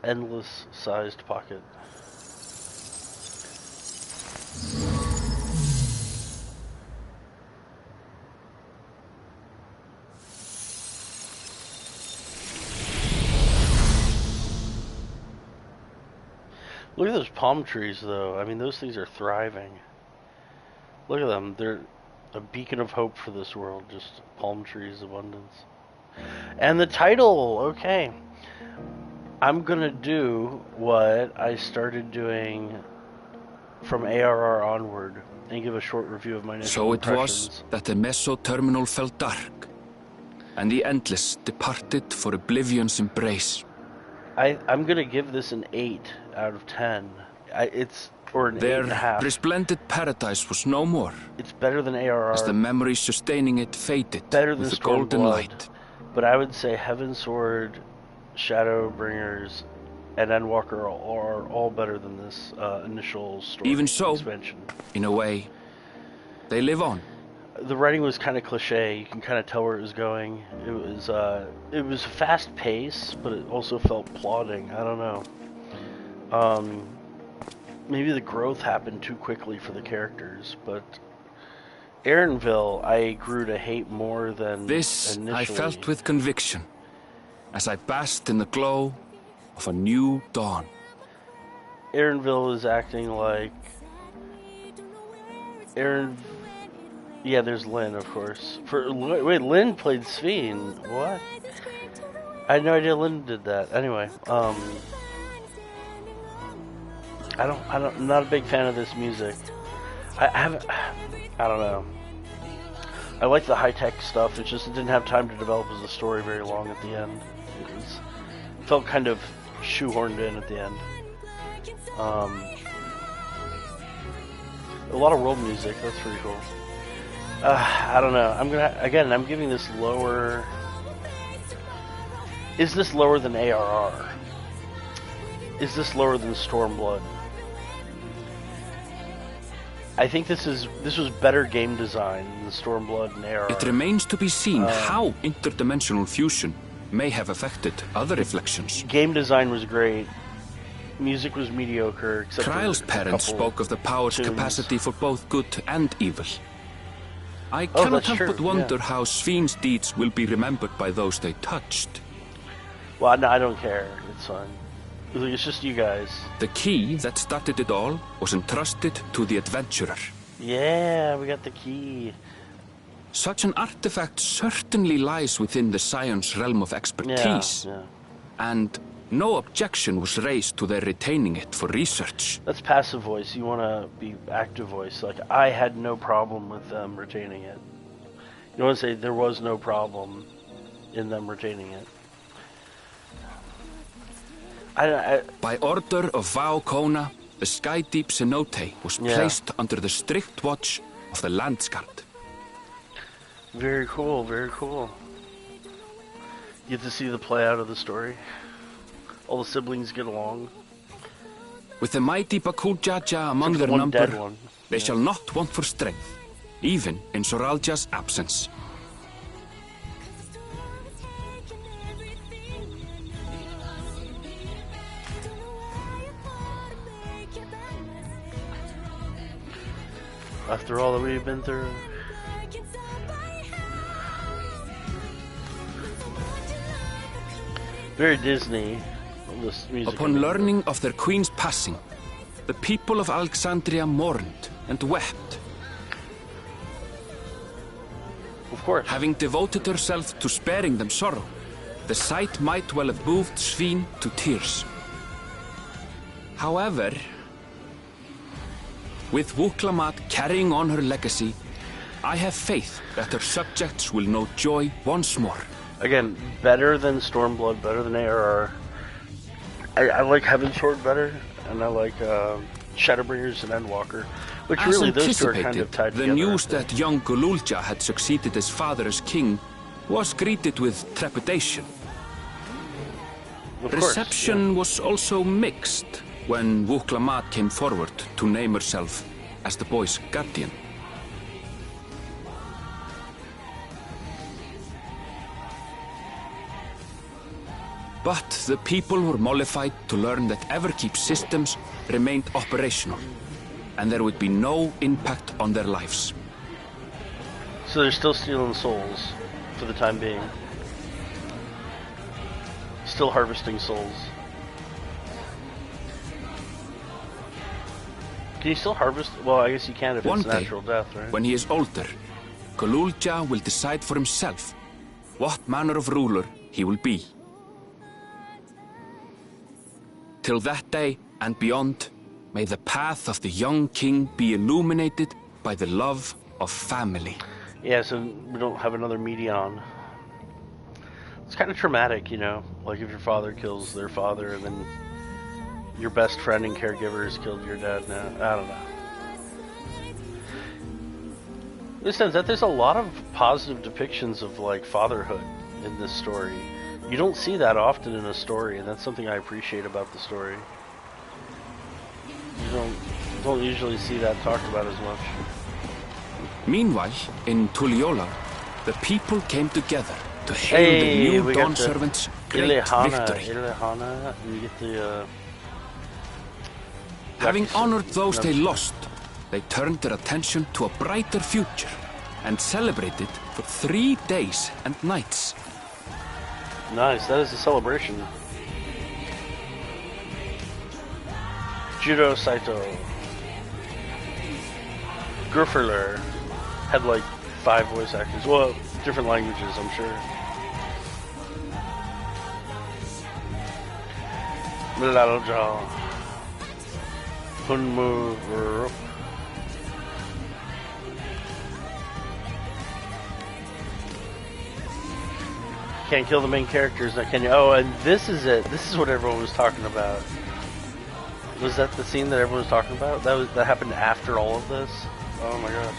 endless-sized pocket. Look at those palm trees, though. I mean, those things are thriving. Look at them. They're a beacon of hope for this world. Just palm trees, abundance. And the title, okay. I'm gonna do what I started doing from ARR onward and give a short review of my initial impressions. So it was that the meso-terminal fell dark, and the endless departed for oblivion's embrace. I'm gonna give this an 8 out of 10. Or an 8.5. Their resplendent paradise was no more. It's better than ARR. As the memory sustaining it faded better than with the golden light. But I would say Heaven Sword, Shadowbringers, and Endwalker are all better than this initial story. Even so, expansion. In a way, they live on. The writing was kind of cliche. You can kind of tell where it was going. It was fast paced, but it also felt plodding. I don't know. Maybe the growth happened too quickly for the characters, but Aaronville I grew to hate more than this initially. I felt with conviction as I basked in the glow of a new dawn. Aaronville is acting like Yeah, there's Lynn, of course. Wait, Lynn played Sveen. What? I had no idea Lynn did that. Anyway, I'm not a big fan of this music. I don't know. I like the high-tech stuff, it didn't have time to develop as a story very long at the end. It felt kind of shoehorned in at the end. A lot of world music, that's pretty cool. I don't know, I'm giving this lower... Is this lower than ARR? Is this lower than Stormblood? I think this was better game design than Stormblood and ARR. It remains to be seen how interdimensional fusion may have affected other reflections. Game design was great. Music was mediocre. Kryle's parents spoke of the power's capacity for both good and evil. I cannot help but wonder how Sveen's deeds will be remembered by those they touched. Well, no, I don't care. It's fine. It's just you guys. The key that started it all was entrusted to the adventurer. Yeah, we got the key. Such an artifact certainly lies within the Scion's realm of expertise. Yeah. And no objection was raised to their retaining it for research. That's passive voice. You want to be active voice. Like, I had no problem with them retaining it. You want to say there was no problem in them retaining it. By order of Vao Kona, the Skydeep cenote was placed under the strict watch of the Landsguard. Very cool, very cool. You get to see the play out of the story. All the siblings get along. With the mighty Bakuljaja among their number, they shall not want for strength, even in Soralja's absence. After all that we've been through. Very Disney. This music. Upon learning of their queen's passing, the people of Alexandria mourned and wept. Of course. Having devoted herself to sparing them sorrow, the sight might well have moved Sveen to tears. However, with Wuklamat carrying on her legacy, I have faith that her subjects will know joy once more. Again, better than Stormblood, better than ARR. I like Heaven Sword better, and I like Shadowbringers and Endwalker, which as really those two are kind of tied together. The news that young Gululja had succeeded his father as king was greeted with trepidation. Reception was also mixed when Wuklamat came forward to name herself as the boy's guardian. But the people were mollified to learn that Everkeep's systems remained operational, and there would be no impact on their lives. So they're still stealing souls for the time being. Still harvesting souls. Can you still harvest? Well, I guess you can if it's natural death, right? When he is older, Kolulja will decide for himself what manner of ruler he will be. Till that day and beyond, may the path of the young king be illuminated by the love of family. Yeah, so we don't have another Medion. It's kind of traumatic, you know? Like if your father kills their father and then your best friend and caregiver has killed your dad now. I don't know. This sense that there's a lot of positive depictions of like fatherhood in this story. You don't see that often in a story, and that's something I appreciate about the story. You don't usually see that talked about as much. Meanwhile, in Tulliola, the people came together to hail the new Dawn servants' great victory. Ilehana, and you get the having honored those they lost, they turned their attention to a brighter future and celebrated for 3 days and nights. Nice, that is a celebration. Judo Saito. Grufferler had like 5 voice actors. Well, different languages, I'm sure. Milalja. Hunmu. Can't kill the main characters, now can you? Oh, and this is it. This is what everyone was talking about. Was that the scene that everyone was talking about? That happened after all of this? Oh my gosh.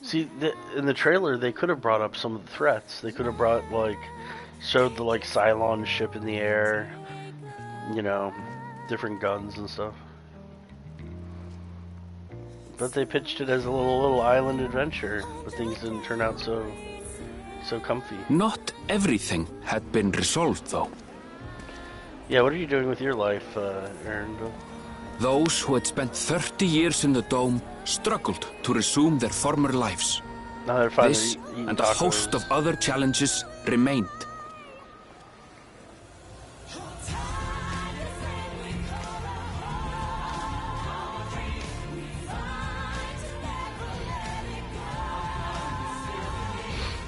See, in the trailer, they could have brought up some of the threats. They could have brought, like, showed the, like, Cylon ship in the air, you know, different guns and stuff. But they pitched it as a little island adventure, but things didn't turn out so comfy. Not everything had been resolved, though. Yeah, what are you doing with your life, Aaron? Those who had spent 30 years in the Dome struggled to resume their former lives. This and a host of other challenges remained.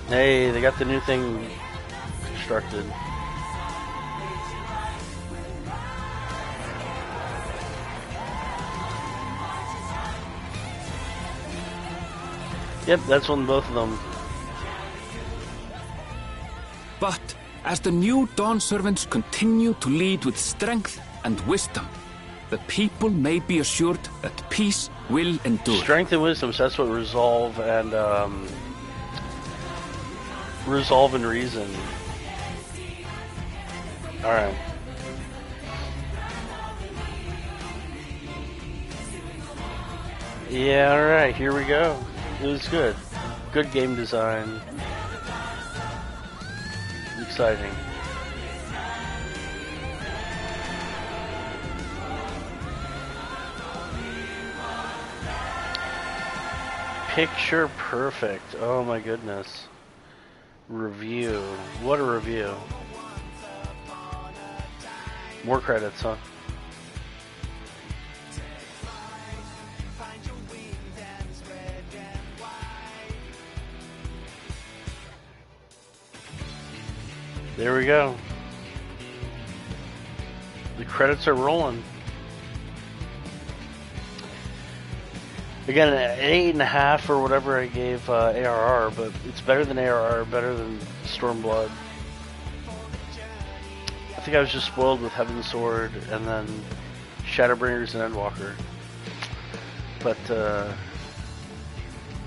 Hey, they got the new thing constructed. Yep, that's on both of them. But as the new Dawn servants continue to lead with strength and wisdom, the people may be assured that peace will endure. Strength and wisdom, so that's what resolve and reason. Alright. Yeah, alright, here we go. It was good. Good game design. Exciting. Picture perfect. Oh my goodness. Review. What a review. More credits, huh? There we go. The credits are rolling. Again, an 8.5 or whatever I gave ARR, but it's better than ARR, better than Stormblood. I think I was just spoiled with Heaven's Sword and then Shadowbringers and Endwalker. But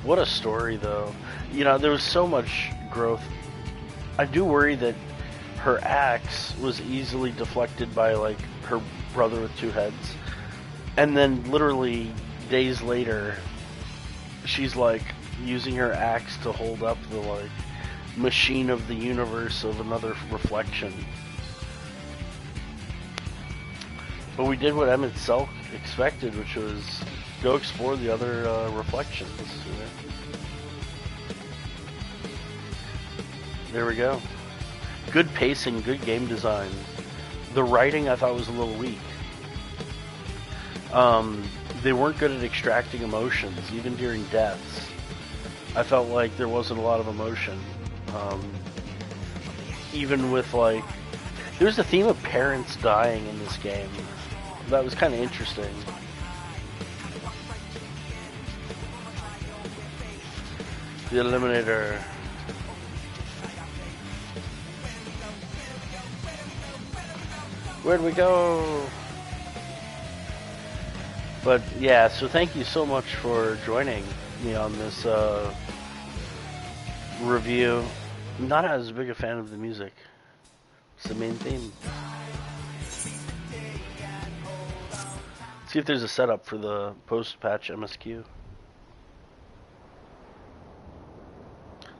what a story, though. You know, there was so much growth. I do worry that her axe was easily deflected by, like, her brother with 2 heads. And then, literally, days later, she's like using her axe to hold up the like machine of the universe of another reflection. But we did what Emmett Selk expected, which was go explore the other reflections. You know? There we go. Good pacing, good game design. The writing I thought was a little weak. They weren't good at extracting emotions, even during deaths. I felt like there wasn't a lot of emotion. Even with like, there's a theme of parents dying in this game. That was kind of interesting. The Eliminator. Where'd we go? But yeah, so thank you so much for joining me on this review. Not as big a fan of the music. It's the main theme. Let's see if there's a setup for the post-patch MSQ.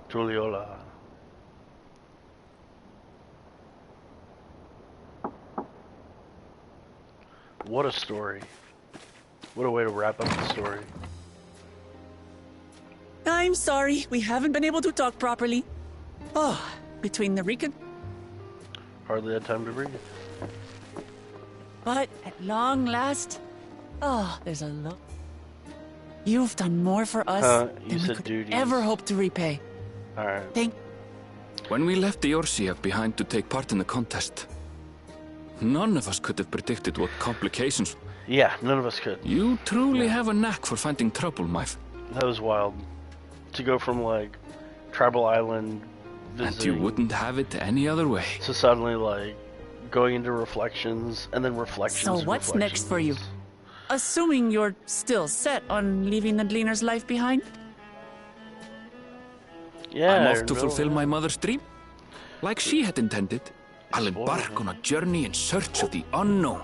Tuliola. What a story. What a way to wrap up the story. I'm sorry, we haven't been able to talk properly. Oh, between the recon... Hardly had time to breathe. But at long last... Oh, there's a lot. You've done more for us than we could ever hope to repay. Alright. Thank... When we left the Eorzea behind to take part in the contest, none of us could have predicted what complications... Yeah, none of us could. You truly have a knack for finding trouble, my That was wild. To go from, like, Tribal Island visiting... And you wouldn't have it any other way. To suddenly, like, going into Reflections, and then Reflections. So what's next for you? Assuming you're still set on leaving the Gleaner's life behind? Yeah, I'm off to fulfill my mother's dream. Like she had intended, I'll embark on a journey in search of the unknown.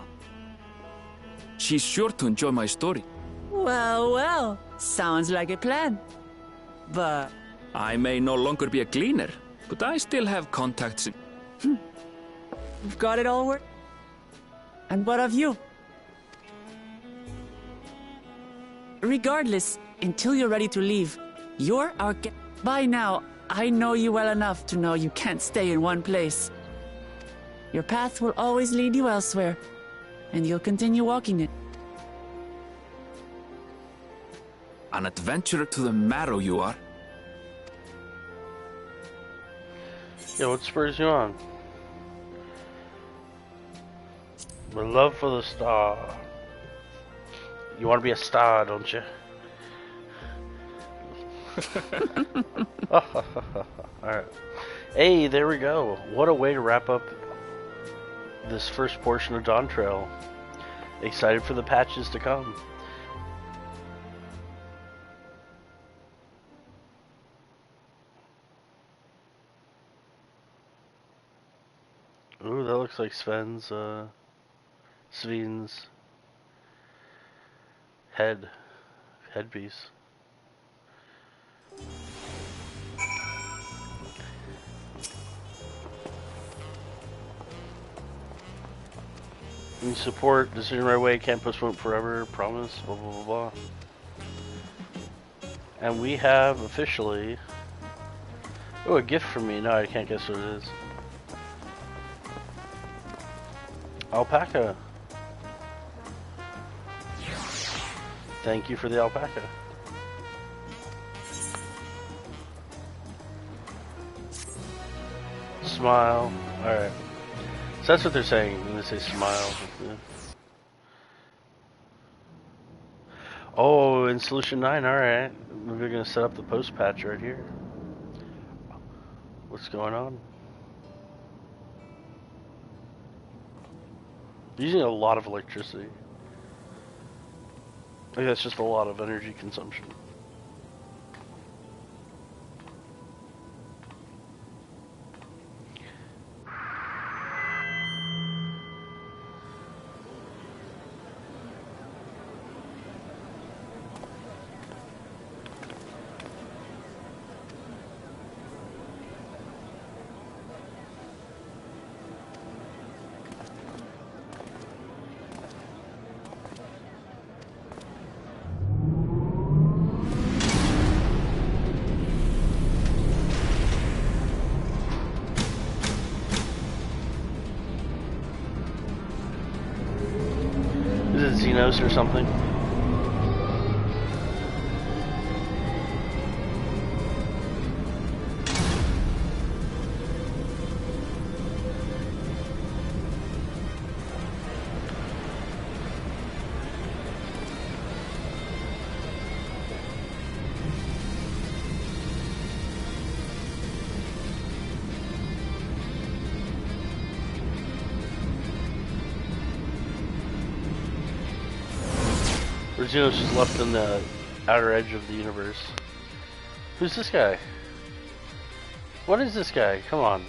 She's sure to enjoy my story. Well, well, sounds like a plan. But... I may no longer be a gleaner, but I still have contacts in... You've got it all worked? And what of you? Regardless, until you're ready to leave, you're our guest. By now, I know you well enough to know you can't stay in one place. Your path will always lead you elsewhere, and you'll continue walking it. An adventurer to the marrow you are. Yeah, what spurs you on? My love for the star. You want to be a star, don't you? Alright. Hey, there we go. What a way to wrap up this first portion of Dawntrail. Excited for the patches to come. Ooh, that looks like Sven's headpiece. We support decision right away, can't postpone forever, promise, blah blah blah blah. And we have officially... Oh, a gift from me. No, I can't guess what it is. Alpaca. Thank you for the alpaca. Smile. Alright. So that's what they're saying when they say smile. Yeah. Oh, in Solution 9, alright. We're gonna set up the post patch right here. What's going on? Using a lot of electricity. I think that's just a lot of energy consumption. ghost or something. Xenos just left on the outer edge of the universe. Who's this guy? What is this guy? Come on.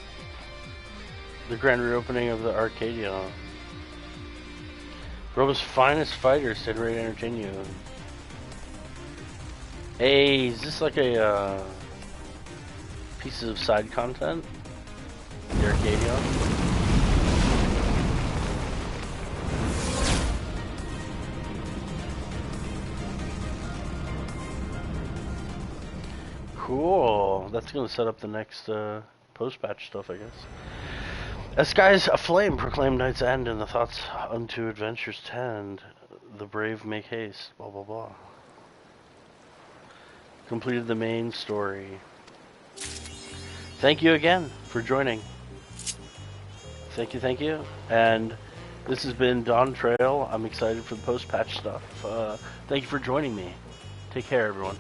The grand reopening of the Arcadia. Robo's finest fighters stand ready to entertain you. Hey, is this like a piece of side content? The Arcadia? Cool. That's going to set up the next post-patch stuff, I guess. As skies aflame proclaim night's end, and the thoughts unto adventures tend, the brave make haste, blah blah blah. Completed the main story. Thank you again for joining. Thank you. And this has been Dawntrail. I'm excited for the post-patch stuff. Thank you for joining me. Take care, everyone.